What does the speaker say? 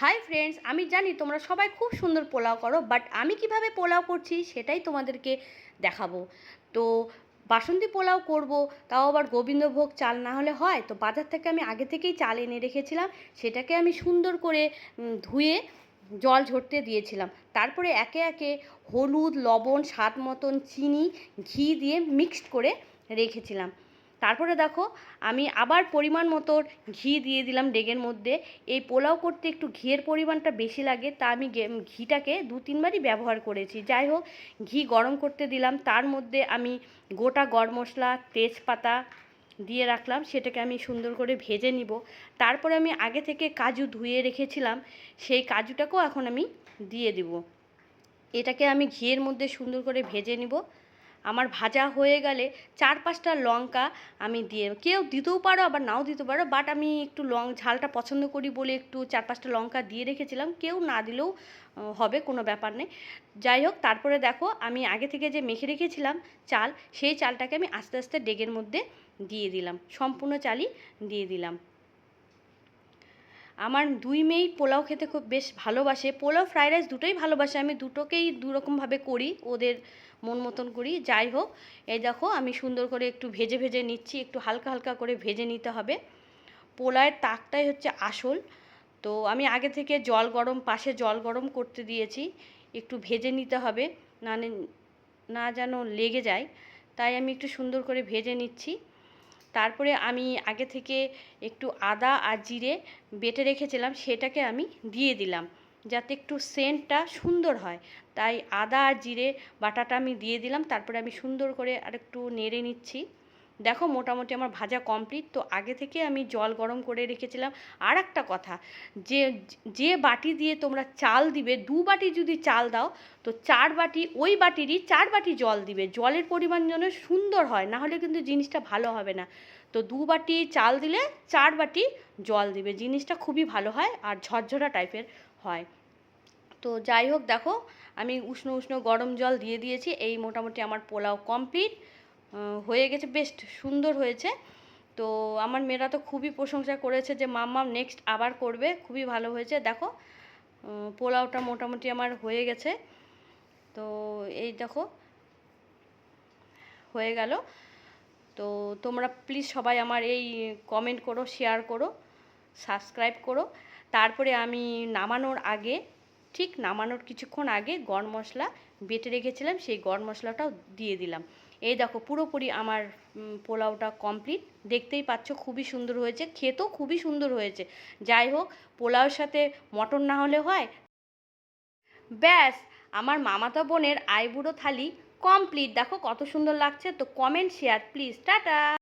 Hi friends, আমি জানি তোমরা সবাই খুব সুন্দর পোলাও করো, বাট আমি কিভাবে পোলাও করছি সেটাই তোমাদেরকে দেখাবো। তো বাসন্তী পোলাও করব, তাও আবার গোবিন্দভোগ চাল না হলে হয়? তো বাজার থেকে আমি আগে থেকেই চাল এনে রেখেছিলাম, সেটাকে আমি সুন্দর করে ধুয়ে জল ঝরতে দিয়েছিলাম। তারপরে একে একে হলুদ, লবণ, স্বাদ মতন চিনি, ঘি দিয়ে মিক্সড করে রেখেছিলাম। তারপরে দেখো আমি আবার পরিমাণ মতো ঘি দিয়ে দিলাম ডেগের মধ্যে। এই পোলাও করতে একটু ঘিয়ের পরিমাণটা বেশি লাগে, তা আমি ঘিটাকে 2-3বারই ব্যবহার করেছি। যাই হোক, ঘি গরম করতে দিলাম, তার মধ্যে আমি গোটা গরম মশলা, তেজপাতা দিয়ে রাখলাম, সেটাকে আমি সুন্দর করে ভেজে নিব। তারপরে আমি আগে থেকে কাজু ধুয়ে রেখেছিলাম, সেই কাজুটাকেও এখন আমি দিয়ে দিব। এটাকে আমি ঘিয়ের মধ্যে সুন্দর করে ভেজে নিব। আমার ভাজা হয়ে গেলে 4-5টা লঙ্কা আমি দিয়ে, কেউ দিতেও পারো আবার নাও দিতে পারো, বাট আমি একটু ঝালটা পছন্দ করি বলে একটু 4-5টা লঙ্কা দিয়ে রেখেছিলাম। কেউ না দিলেও হবে, কোনো ব্যাপার নেই। যাই হোক, তারপরে দেখো আমি আগে থেকে যে মেখে রেখেছিলাম চাল, সেই চালটাকে আমি আস্তে আস্তে ডেগের মধ্যে দিয়ে দিলাম, সম্পূর্ণ চালই দিয়ে দিলাম। আমার দুই মেয়েই পোলাও খেতে খুব বেশ ভালোবাসে, পোলাও ফ্রাইড রাইস দুটোই ভালোবাসে। আমি দুটোকেই দুরকমভাবে করি, ওদের মন মতন করি। যাই হোক, এই দেখো আমি সুন্দর করে একটু ভেজে ভেজে নিচ্ছি, একটু হালকা হালকা করে ভেজে নিতে হবে। পোলাওয়ের তাকটাই হচ্ছে আসল। তো আমি আগে থেকে পাশে জল গরম করতে দিয়েছি, একটু ভেজে নিতে হবে, না না যেন লেগে যায়, তাই আমি একটু সুন্দর করে ভেজে নিচ্ছি। তারপরে আমি আগে থেকে একটু আদা আর জিরে বেটে রেখেছিলাম, সেটাকে আমি দিয়ে দিলাম যাতে একটু সেন্টটা সুন্দর হয়। তাই আদা আর জিরে বাটাটা আমি দিয়ে দিলাম। তারপরে আমি সুন্দর করে আরেকটু নেড়ে নিচ্ছি। দেখো মোটামুটি আমার ভাজা কমপ্লিট। তো আগে থেকে আমি জল গরম করে রেখেছিলাম। আর একটা কথা, যে যে বাটি দিয়ে তোমরা চাল দিবে, 2 বাটি যদি চাল দাও, তো 4 বাটি, ওই বাটিরই 4 বাটি জল দিবে। জলের পরিমাণ যেন সুন্দর হয়, না হলে কিন্তু জিনিসটা ভালো হবে না। তো 2 বাটি চাল দিলে 4 বাটি জল দিবে, জিনিসটা খুবই ভালো হয় আর ঝরঝরা টাইপের হয়। তো যাই হোক, দেখো আমি উষ্ণ উষ্ণ গরম জল দিয়ে দিয়েছি। এই মোটামুটি আমার পোলাও কমপ্লিট হয়ে গেছে, বেশ সুন্দর হয়েছে। তো আমার মেয়েরা তো খুবই প্রশংসা করেছে যে মাম্মা নেক্সট আবার করবে, খুবই ভালো হয়েছে। দেখো পোলাওটা মোটামুটি আমার হয়ে গেছে। তো এই দেখো হয়ে গেল। তো তোমরা প্লিজ সবাই আমার এই কমেন্ট করো, শেয়ার করো, সাবস্ক্রাইব করো। তারপরে আমি নামানোর আগে, ঠিক নামানোর কিছুক্ষণ আগে গরম মশলা বেটে রেখেছিলাম, সেই গরম মশলাটাও দিয়ে দিলাম। এই দেখো পুরোপুরি আমার পোলাওটা কমপ্লিট। দেখতেই পাচ্ছ খুবই সুন্দর হয়েছে, খেতেও খুবই সুন্দর হয়েছে। যাই হোক, পোলাওর সাথে মটন না হলে হয়? ব্যাস, আমার মামাতো বোনের আইবুড়ো থালি কমপ্লিট। দেখো কত সুন্দর লাগছে। তো কমেন্ট, শেয়ার প্লিজ, টাটা।